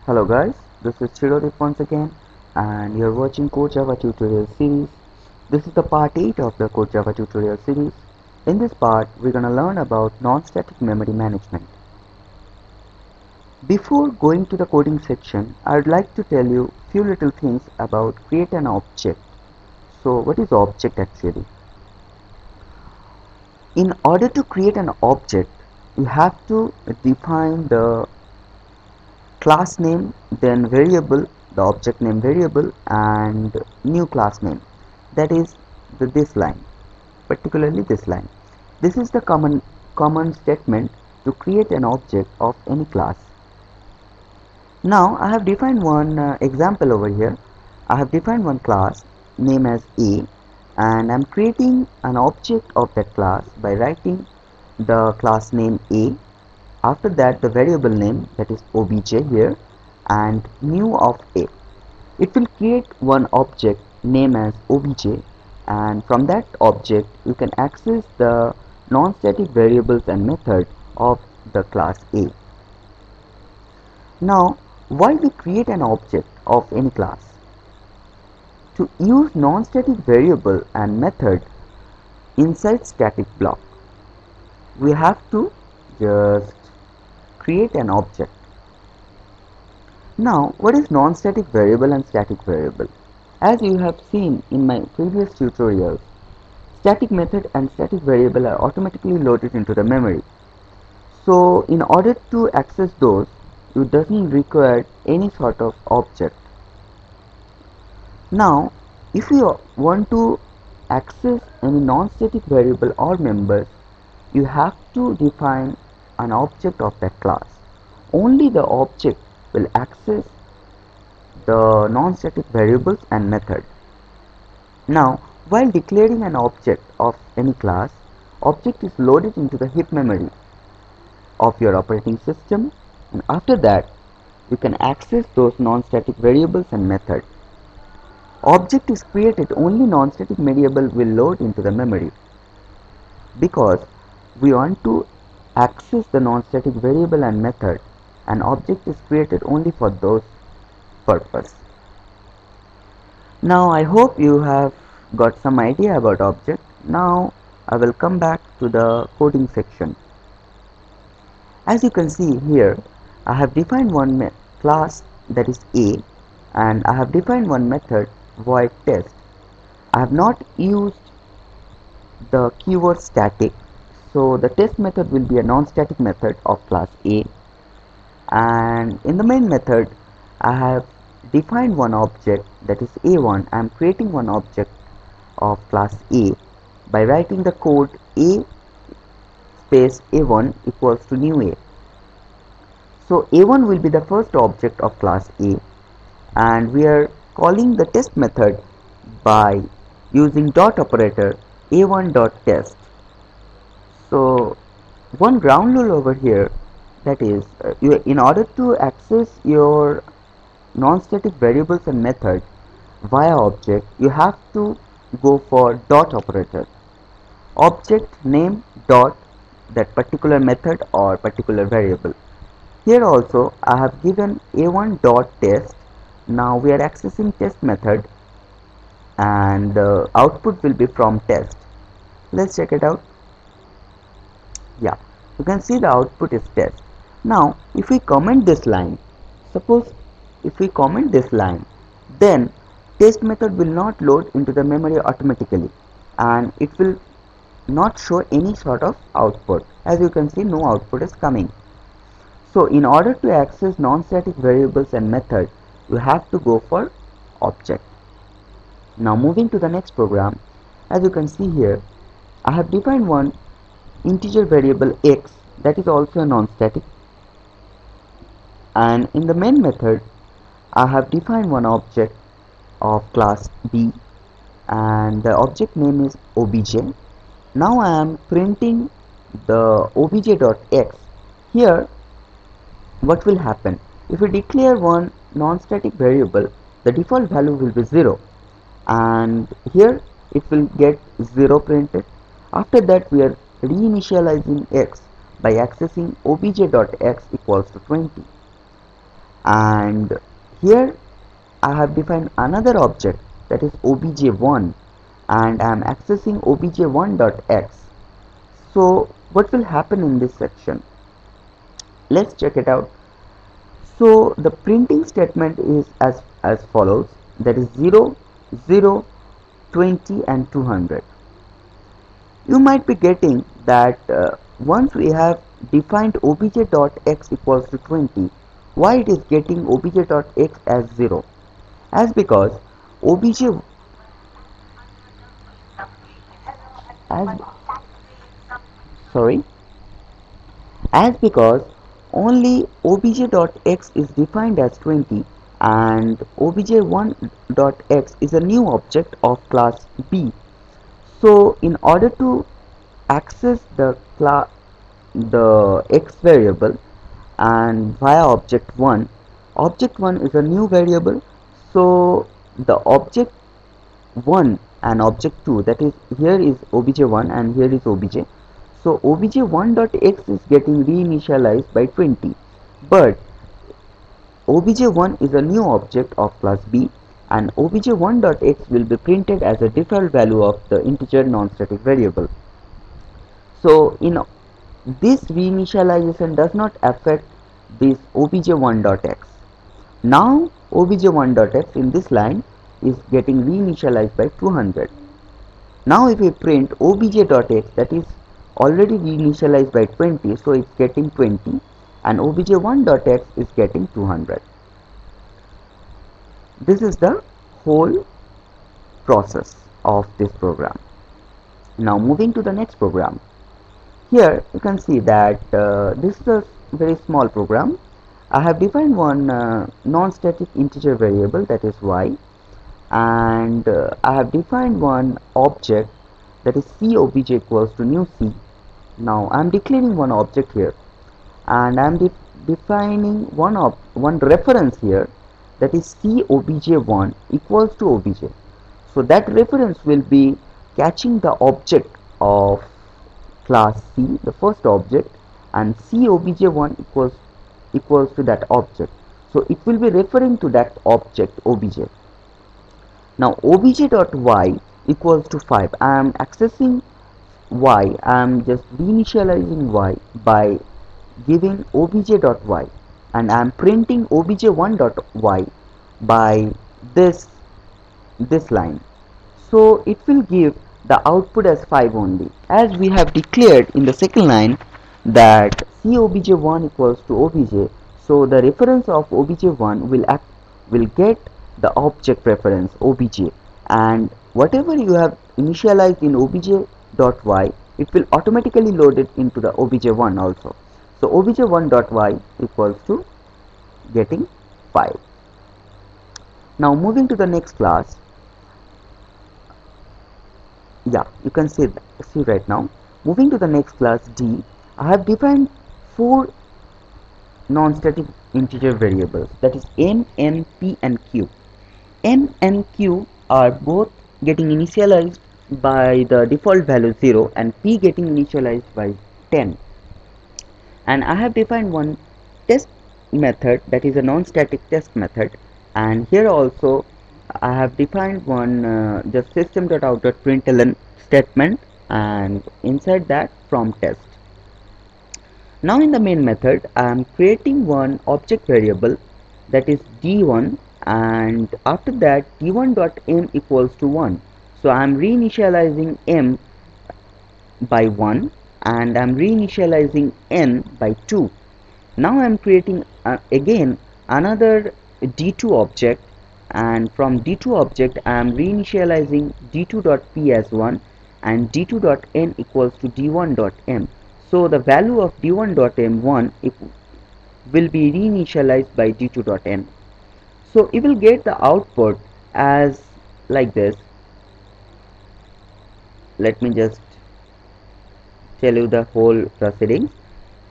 Hello guys, this is Chirodip once again and you're watching Core Java tutorial series. This is the part 8 of the Core Java tutorial series. In this part, we're gonna learn about non-static memory management. Before going to the coding section, I'd like to tell you few little things about create an object. So what is object actually? In order to create an object, you have to define the class name, then variable, the object name variable, and new class name, that is this line, particularly this line. This is the common statement to create an object of any class. Now I have defined one example over here. I have defined one class name as A, and I'm creating an object of that class by writing the class name A. After that, the variable name, that is obj here, and new of A. It will create one object name as obj, and from that object you can access the non-static variables and method of the class A. Now, why we create an object of any class? To use non-static variable and method inside static block, we have to just create an object. Now, what is non-static variable and static variable? As you have seen in my previous tutorials, static method and static variable are automatically loaded into the memory. So, in order to access those, you doesn't require any sort of object. Now, if you want to access any non-static variable or members, you have to define an object of that class. Only the object will access the non-static variables and method. Now, while declaring an object of any class, object is loaded into the heap memory of your operating system, and after that you can access those non-static variables and method. Object is created, only non-static variable will load into the memory because we want to access the non-static variable and method, and object is created only for those purpose. Now I hope you have got some idea about object. Now I will come back to the coding section. As you can see here, I have defined one class, that is A, and I have defined one method void test. I have not used the keyword static, so the test method will be a non-static method of class A, and in the main method I have defined one object, that is A1. I am creating one object of class A by writing the code A space A1 equals to new A. So A1 will be the first object of class A, and we are calling the test method by using dot operator A1 dot test. So one ground rule over here, that is in order to access your non-static variables and method via object, you have to go for dot operator. Object name dot that particular method or particular variable. Here also I have given A1 dot test. Now we are accessing test method, and the output will be from test. Let's check it out. Yeah, you can see the output is test. Now if we comment this line, suppose if we comment this line, then test method will not load into the memory automatically, and it will not show any sort of output. As you can see, no output is coming. So in order to access non-static variables and method, you have to go for object. Now moving to the next program, as you can see here, I have defined one integer variable x, that is also a non-static, and in the main method I have defined one object of class B, and the object name is obj. Now I am printing the obj.x. Here what will happen? If we declare one non-static variable, the default value will be 0, and here it will get 0 printed. After that we are reinitializing x by accessing obj.x equals to 20. and here I have defined another object, that is obj1, and I am accessing obj1.x. So what will happen in this section? Let's check it out. So the printing statement is as follows, that is 0, 0, 20 and 200. You might be getting that once we have defined obj.x equals to 20, why it is getting obj.x as 0? As because obj as sorry as because only obj.x is defined as 20 and obj1.x is a new object of class B. So in order to access the x variable and via object 1 is a new variable, so the object 1 and object 2, that is here is obj1 and here is obj, so obj1.x is getting reinitialized by 20, but obj1 is a new object of class B and obj1.x will be printed as a default value of the integer non-static variable. So in this reinitialization does not affect this obj1.x. Now obj1.x in this line is getting reinitialized by 200. Now if we print obj.x, that is already reinitialized by 20, so it's getting 20 and obj1.x is getting 200. This is the whole process of this program. Now moving to the next program. Here you can see that this is a very small program. I have defined one non-static integer variable, that is y, and I have defined one object, that is c obj equals to new c. Now I am declaring one object here and I am defining one reference here, that is c obj1 equals to obj. So that reference will be catching the object of class C, the first object, and C obj1 equals to that object. So it will be referring to that object obj. Now obj.y equals to 5. I am accessing y. I am just reinitializing y by giving obj.y, and I am printing obj1.y by this line. So it will give the output as 5 only, as we have declared in the second line that c obj1 equals to obj. So the reference of obj1 will get the object reference obj, and whatever you have initialized in obj.y, it will automatically load it into the obj1 also. So obj1.y equals to getting 5. Now moving to the next class. Yeah, you can see right now. Moving to the next class D, I have defined 4 non-static integer variables, that is m, n, p and q. M and q are both getting initialized by the default value 0 and p getting initialized by 10. And I have defined one test method, that is a non-static test method, and here also I have defined one just system.out.println statement, and inside that from test. Now in the main method I am creating one object variable, that is d1, and after that d1.m equals to 1. So I am reinitializing m by 1 and I am reinitializing n by 2. Now I am creating again another d2 object, and from d2 object I am reinitializing d2.p as 1 and d2.n equals to d1.m. So the value of d1.m 1 will be reinitialized by d2.n. So you will get the output as like this. Let me just tell you the whole proceedings.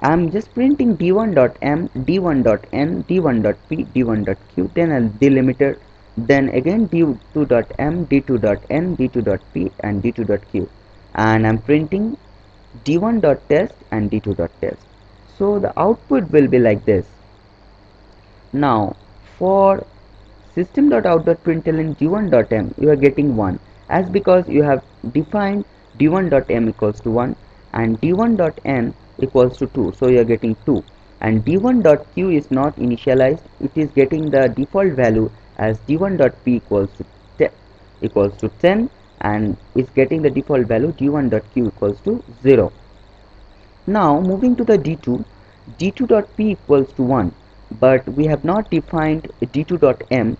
I am just printing d1.m, d1.n, d1.p, d1.q, then a delimiter, then again d2.m, d2.n, d2.p and d2.q, and I am printing d1.test and d2.test. So the output will be like this. Now for system.out.println d1.m, you are getting 1, as because you have defined d1.m equals to 1 and d1.n equals to 2, so you are getting 2. And d1.q is not initialized, it is getting the default value as d1.p equals to 10 and is getting the default value d1.q equals to 0. Now moving to the d2, d2.p equals to 1, but we have not defined d2.m,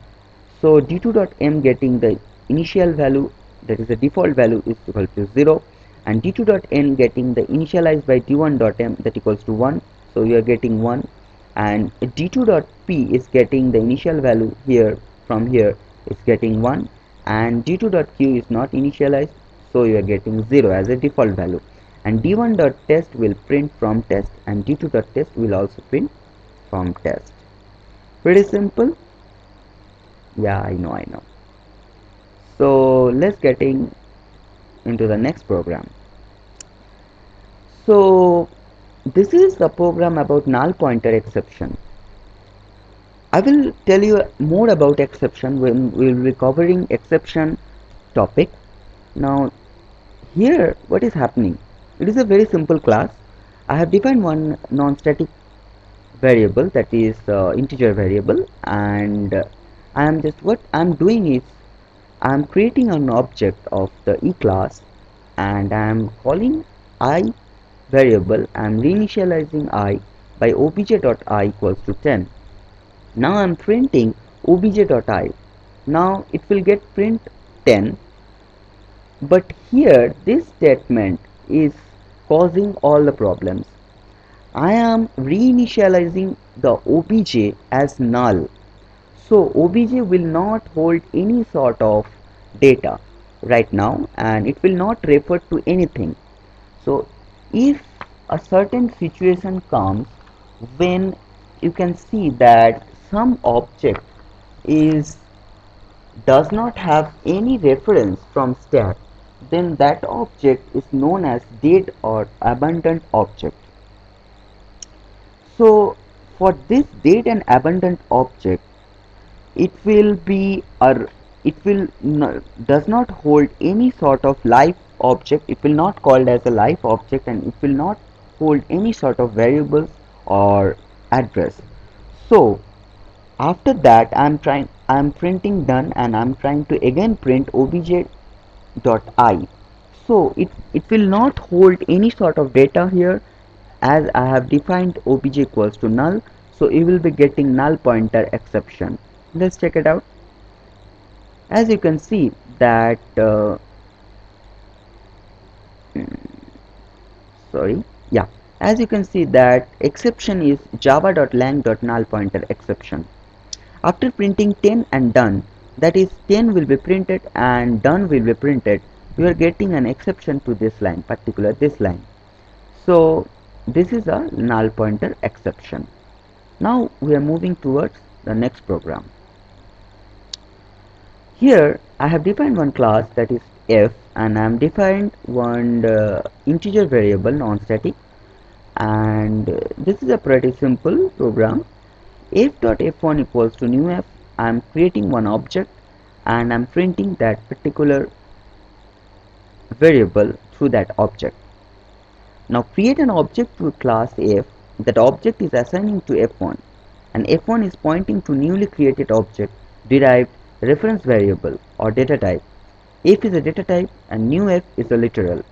so d2.m getting the initial value, that is the default value, is equal to 0, and d2.n getting the initialized by d1.m, that equals to 1, so we are getting 1, and d2.p is getting the initial value here, from here is getting 1, and d2.q is not initialized, so you are getting 0 as a default value, and d1.test will print from test and d2.test will also print from test. Pretty simple. Yeah, I know. So let's getting into the next program. So this is a program about null pointer exception. I will tell you more about exception when we will be covering exception topic. Now here what is happening, it is a very simple class. I have defined one non-static variable, that is integer variable, and I am just, what I am doing is I am creating an object of the E class and I am calling I variable. I am reinitializing I by obj.I equals to 10. Now I am printing obj.I. Now it will get print 10, but here this statement is causing all the problems. I am reinitializing the obj as null, so obj will not hold any sort of data right now and it will not refer to anything. So if a certain situation comes when you can see that some object is does not have any reference from stack, then that object is known as dead or abandoned object. So for this dead and abandoned object, it will be it will does not hold any sort of live object, it will not called as a live object, and it will not hold any sort of variables or address. So after that I'm printing done and I'm trying to again print obj.I. So it will not hold any sort of data here, as I have defined obj equals to null, so you will be getting null pointer exception. Let's check it out. As you can see that sorry, yeah, as you can see that exception is java.lang.null pointer exception. After printing 10 and done, that is 10 will be printed and done will be printed, we are getting an exception to this line, particular this line. So this is a null pointer exception. Now we are moving towards the next program. Here I have defined one class, that is f, and I am defined one integer variable non-static, and this is a pretty simple program. F.f1 equals to new f. I am creating one object and I am printing that particular variable through that object. Now create an object to class f. That object is assigning to f1 and f1 is pointing to newly created object derived reference variable or data type. F is a data type and new f is a literal.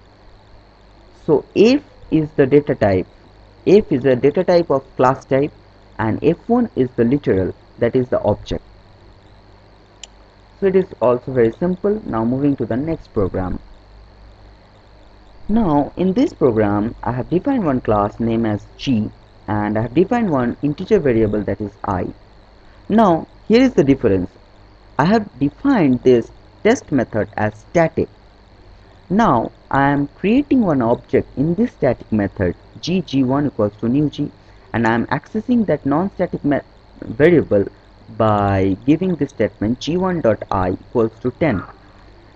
So f is the data type. F is a data type of class type and f1 is the literal, that is the object. So it is also very simple. Now moving to the next program. Now in this program I have defined one class named as G and I have defined one integer variable, that is I. Now here is the difference. I have defined this test method as static. Now I am creating one object in this static method g1 equals to new g, and I am accessing that non-static variable by giving this statement g1.I equals to 10,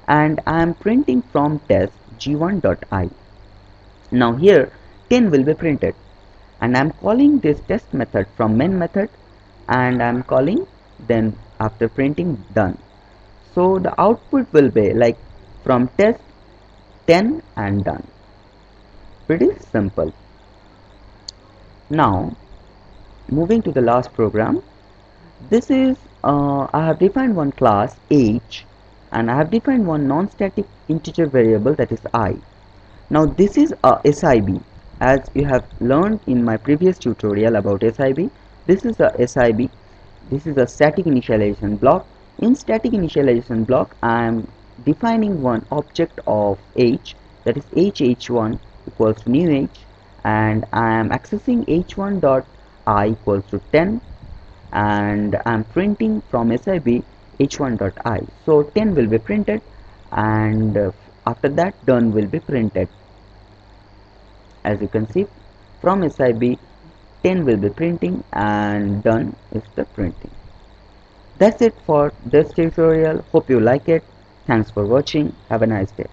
and I am printing from test g1.I. Now here 10 will be printed and I am calling this test method from main method, and I'm calling, then after printing done. So the output will be like from test 10 and done. Pretty simple. Now moving to the last program. This is I have defined one class age, and I have defined one non-static integer variable, that is I. Now this is a SIB. As you have learned in my previous tutorial about SIB, this is a SIB. This is a static initialization block. In static initialization block, I am defining one object of age, that is age h1 equals to new age, and I am accessing h1 dot I equals to 10, and I am printing from SIB h1 dot I. So 10 will be printed, and after that done will be printed. As you can see, from SIB 10 will be printing and done is the printing. That's it for this tutorial. Hope you like it. Thanks for watching. Have a nice day.